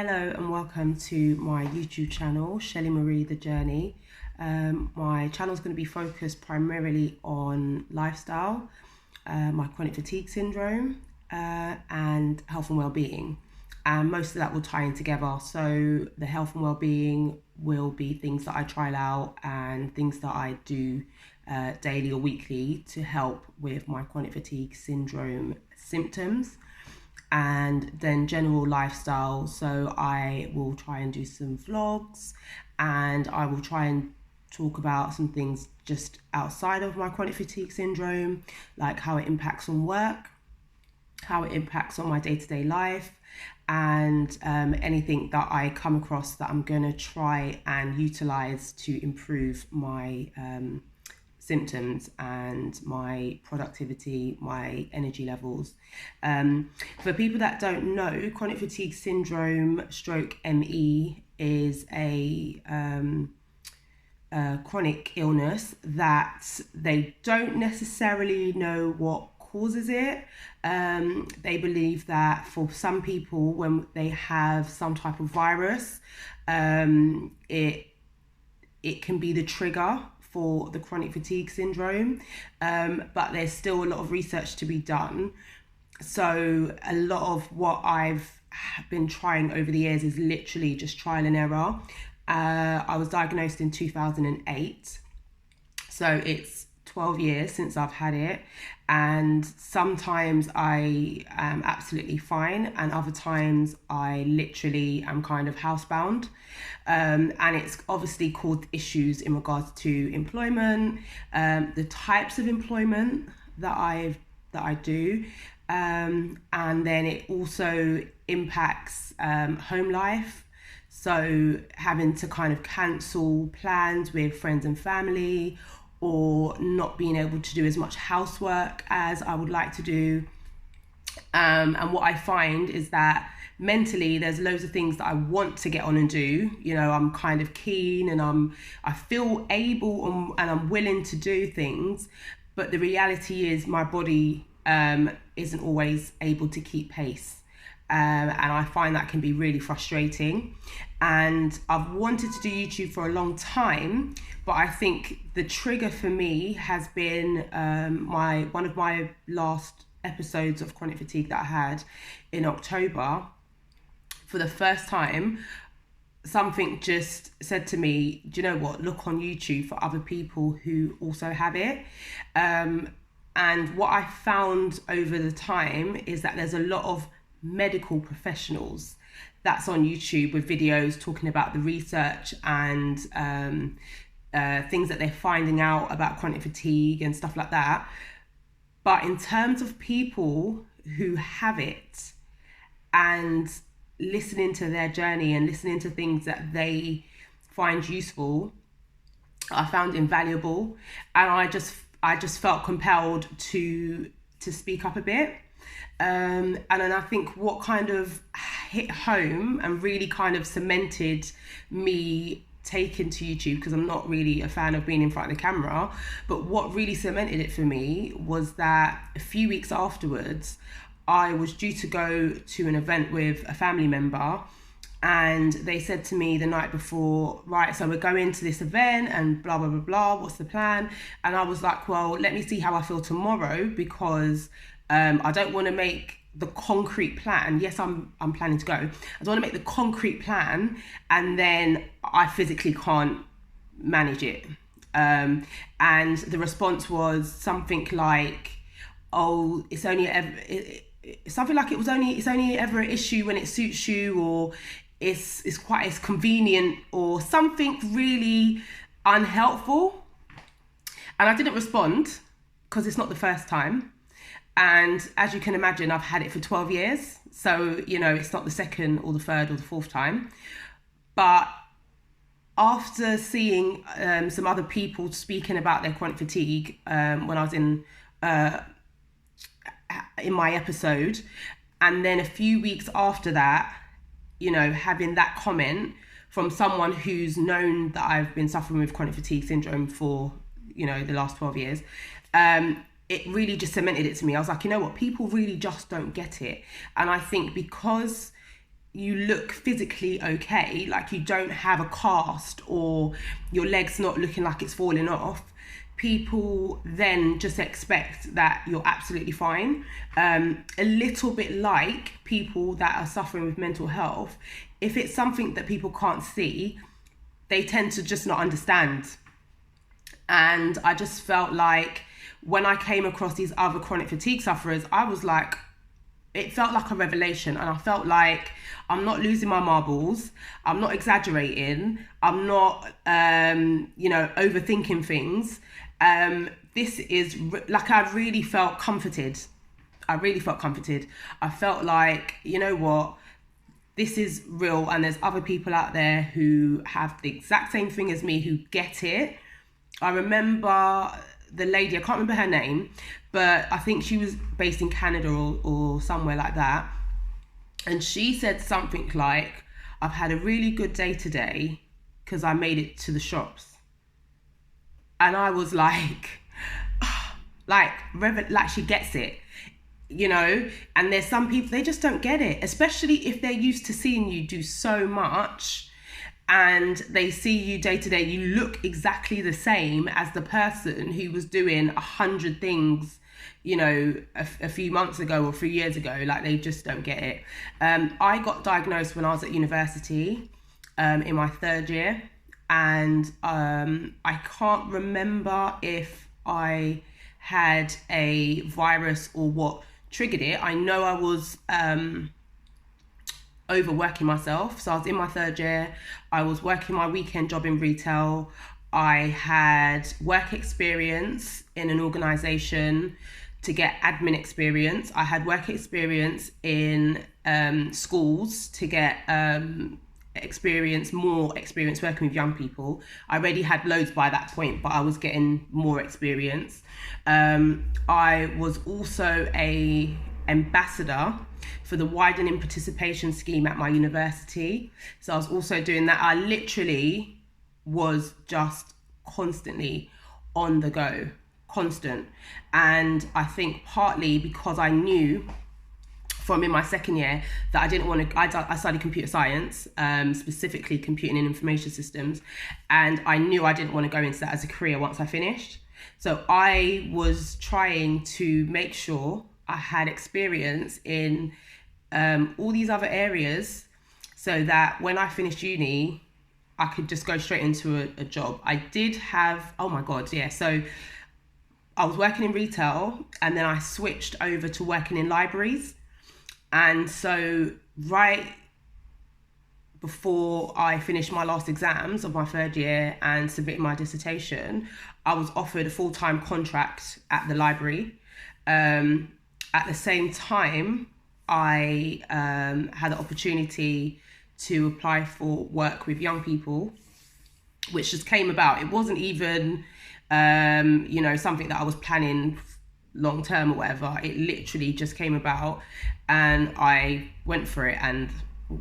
Hello and welcome to my YouTube channel, ShellyMarie The Journey. My channel is going to be focused primarily on lifestyle, my chronic fatigue syndrome, and health and well-being. And most of that will tie in together. So the health and well-being will be things that I trial out and things that I do daily or weekly to help with my chronic fatigue syndrome symptoms. And then general lifestyle. So I will try and do some vlogs, and I will try and talk about some things just outside of my chronic fatigue syndrome, like how it impacts on work, how it impacts on my day-to-day life, and anything that I come across that I'm going to try and utilize to improve my symptoms and my productivity, my energy levels. For people that don't know, chronic fatigue syndrome stroke ME is a chronic illness that they don't necessarily know what causes it. They believe that for some people, when they have some type of virus, it can be the trigger for the chronic fatigue syndrome, but there's still a lot of research to be done. So a lot of what I've been trying over the years is literally just trial and error. I was diagnosed in 2008, so it's 12 years since I've had it, and sometimes I am absolutely fine and other times I literally am kind of housebound, and it's obviously caused issues in regards to employment, the types of employment that I do, and then it also impacts home life. So having to kind of cancel plans with friends and family, or not being able to do as much housework as I would like to do. And what I find is that mentally there's loads of things that I want to get on and do. You know, I'm kind of keen and I feel able and I'm willing to do things, but the reality is my body isn't always able to keep pace. And I find that can be really frustrating. And I've wanted to do YouTube for a long time, but I think the trigger for me has been one of my last episodes of chronic fatigue that I had in October. For the first time, something just said to me, do you know what, look on YouTube for other people who also have it. And what I found over the time is that there's a lot of medical professionals that's on YouTube with videos talking about the research and things that they're finding out about chronic fatigue and stuff like that. But in terms of people who have it and listening to their journey and listening to things that they find useful, I found invaluable, and I just felt compelled to speak up a bit. And then I think what kind of hit home and really kind of cemented me taking to YouTube, because I'm not really a fan of being in front of the camera, but what really cemented it for me was that a few weeks afterwards, I was due to go to an event with a family member, and they said to me the night before, right, so we're going to this event and blah, blah, blah, blah, what's the plan? And I was like, well, let me see how I feel tomorrow, because I don't want to make the concrete plan. Yes, I'm planning to go. I don't want to make the concrete plan and then I physically can't manage it. And the response was something like, "Oh, it's only ever an issue when it suits you, or it's convenient, or something really unhelpful." And I didn't respond because it's not the first time. And as you can imagine, I've had it for 12 years. So, you know, it's not the second or the third or the fourth time. But after seeing some other people speaking about their chronic fatigue when I was in my episode, and then a few weeks after that, you know, having that comment from someone who's known that I've been suffering with chronic fatigue syndrome for, you know, the last 12 years, it really just cemented it to me. I was like, you know what, people really just don't get it. And I think because you look physically okay, like you don't have a cast or your leg's not looking like it's falling off, people then just expect that you're absolutely fine. A little bit like people that are suffering with mental health, if it's something that people can't see, they tend to just not understand. And I just felt like when I came across these other chronic fatigue sufferers, I was like, it felt like a revelation, and I felt like I'm not losing my marbles, I'm not exaggerating, I'm not overthinking things. This is like, I really felt comforted. I felt like, you know what, this is real, and there's other people out there who have the exact same thing as me, who get it. I remember the lady, I can't remember her name, but I think she was based in Canada or somewhere like that. And she said something like, I've had a really good day today because I made it to the shops. And I was like, like she gets it, you know? And there's some people, they just don't get it, especially if they're used to seeing you do so much and they see you day to day, you look exactly the same as the person who was doing 100 things, you know, a few months ago or a few years ago. Like, they just don't get it. I got diagnosed when I was at university, in my third year, and I can't remember if I had a virus or what triggered it. I know I was overworking myself. So I was in my third year, I was working my weekend job in retail, I had work experience in an organisation to get admin experience, I had work experience in schools to get more experience working with young people. I already had loads by that point, but I was getting more experience. I was also a ambassador for the widening participation scheme at my university. So I was also doing that. I literally was just constantly on the go, constant. And I think partly because I knew from in my second year that I didn't want to, I studied computer science, specifically computing and information systems. And I knew I didn't want to go into that as a career once I finished. So I was trying to make sure I had experience in all these other areas so that when I finished uni, I could just go straight into a job. I did have, oh my God, yeah. So I was working in retail and then I switched over to working in libraries. And so right before I finished my last exams of my third year and submitted my dissertation, I was offered a full-time contract at the library. At the same time, I had the opportunity to apply for work with young people, which just came about. It wasn't even, something that I was planning long term or whatever. It literally just came about and I went for it and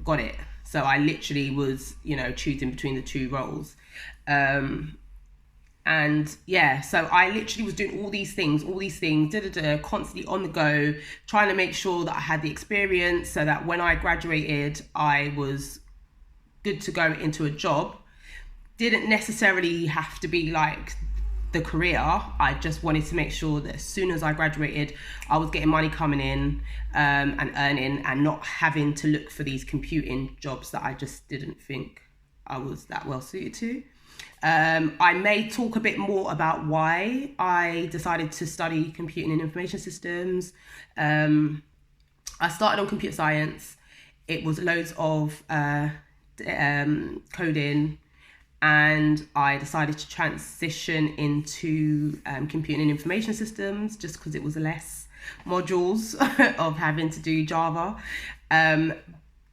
got it. So I literally was, choosing between the two roles. And yeah, so I literally was doing all these things, constantly on the go, trying to make sure that I had the experience so that when I graduated, I was good to go into a job. Didn't necessarily have to be like the career. I just wanted to make sure that as soon as I graduated, I was getting money coming in and earning and not having to look for these computing jobs that I just didn't think I was that well suited to. I may talk a bit more about why I decided to study computing and information systems. I started on computer science. It was loads of coding, and I decided to transition into computing and information systems just because it was less modules of having to do Java.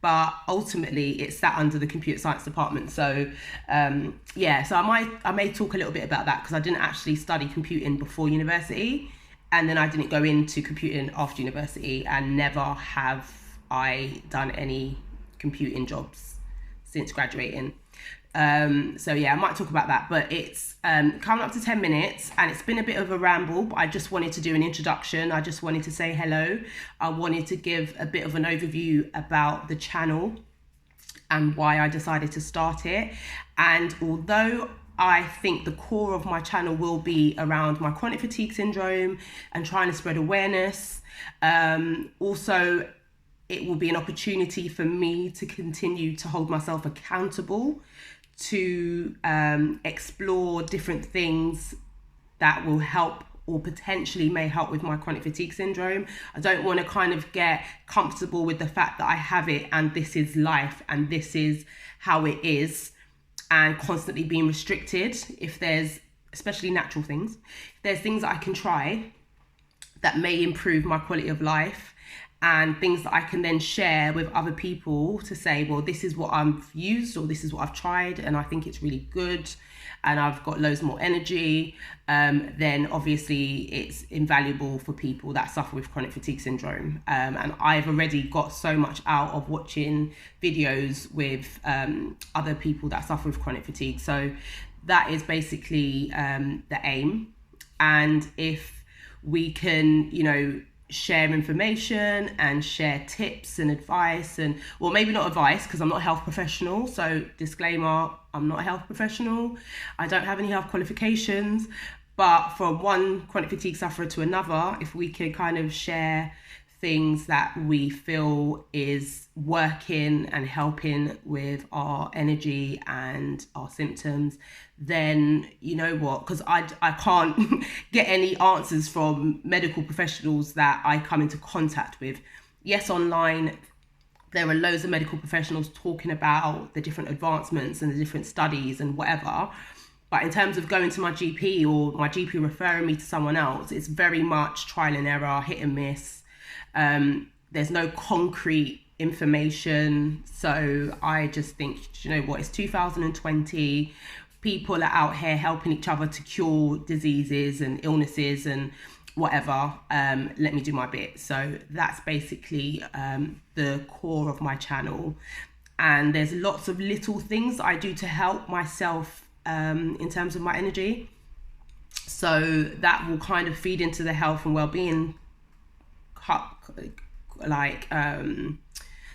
But ultimately it sat under the computer science department. So so I may talk a little bit about that because I didn't actually study computing before university, and then I didn't go into computing after university, and never have I done any computing jobs since graduating. I might talk about that, but it's coming up to 10 minutes and it's been a bit of a ramble, but I just wanted to do an introduction. I just wanted to say hello. I wanted to give a bit of an overview about the channel and why I decided to start it. And although I think the core of my channel will be around my chronic fatigue syndrome and trying to spread awareness, also it will be an opportunity for me to continue to hold myself accountable to explore different things that will help or potentially may help with my chronic fatigue syndrome. I don't want to kind of get comfortable with the fact that I have it and this is life and this is how it is, and constantly being restricted. If there's, especially natural things, if there's things that I can try that may improve my quality of life, and things that I can then share with other people to say, well, this is what I've used or this is what I've tried and I think it's really good and I've got loads more energy, then obviously it's invaluable for people that suffer with chronic fatigue syndrome. And I've already got so much out of watching videos with other people that suffer with chronic fatigue. So that is basically the aim. And if we can, share information and share tips and advice, and well, maybe not advice because I'm not a health professional, so disclaimer, I'm not a health professional, I don't have any health qualifications, but from one chronic fatigue sufferer to another, if we can kind of share things that we feel is working and helping with our energy and our symptoms, then you know what, because I can't get any answers from medical professionals that I come into contact with. Yes, online there are loads of medical professionals talking about the different advancements and the different studies and whatever, but in terms of going to my GP or my GP referring me to someone else, it's very much trial and error, hit and miss. There's no concrete information. So I just think, it's 2020. People are out here helping each other to cure diseases and illnesses and whatever. Let me do my bit. So that's basically the core of my channel. And there's lots of little things I do to help myself in terms of my energy. So that will kind of feed into the health and well-being, the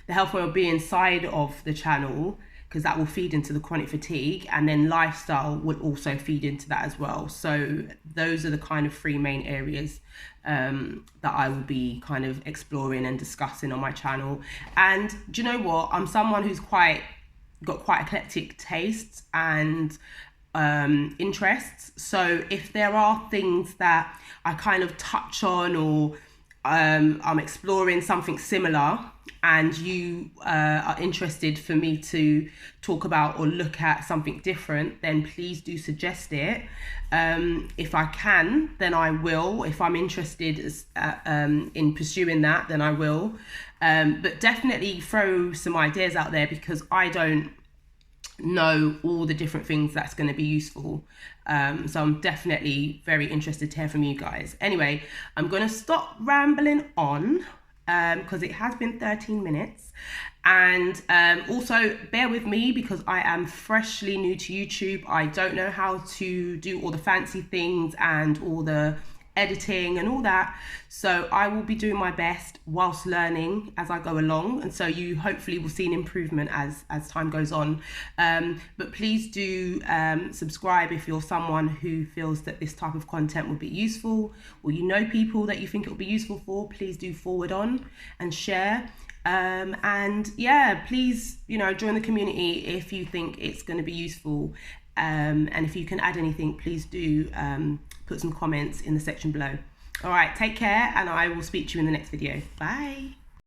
health and well-being side of the channel, because that will feed into the chronic fatigue, and then lifestyle will also feed into that as well. So those are the kind of three main areas that I will be kind of exploring and discussing on my channel. And do you know what, I'm someone who's got quite eclectic tastes and interests. So if there are things that I kind of touch on, or I'm exploring something similar and you are interested for me to talk about or look at something different, then please do suggest it. If I can, then I will. If I'm interested in pursuing that, then I will. But definitely throw some ideas out there, because I don't know all the different things that's going to be useful. So I'm definitely very interested to hear from you guys. Anyway, I'm going to stop rambling on because it has been 13 minutes. And also bear with me because I am freshly new to YouTube. I don't know how to do all the fancy things and all the editing and all that. So I will be doing my best whilst learning as I go along. And so you hopefully will see an improvement as time goes on. But please do subscribe if you're someone who feels that this type of content would be useful, or you know people that you think it will be useful for. Please do forward on and share. And yeah, please, join the community if you think it's going to be useful. And if you can add anything, please do put some comments in the section below. All right, take care, and I will speak to you in the next video. Bye.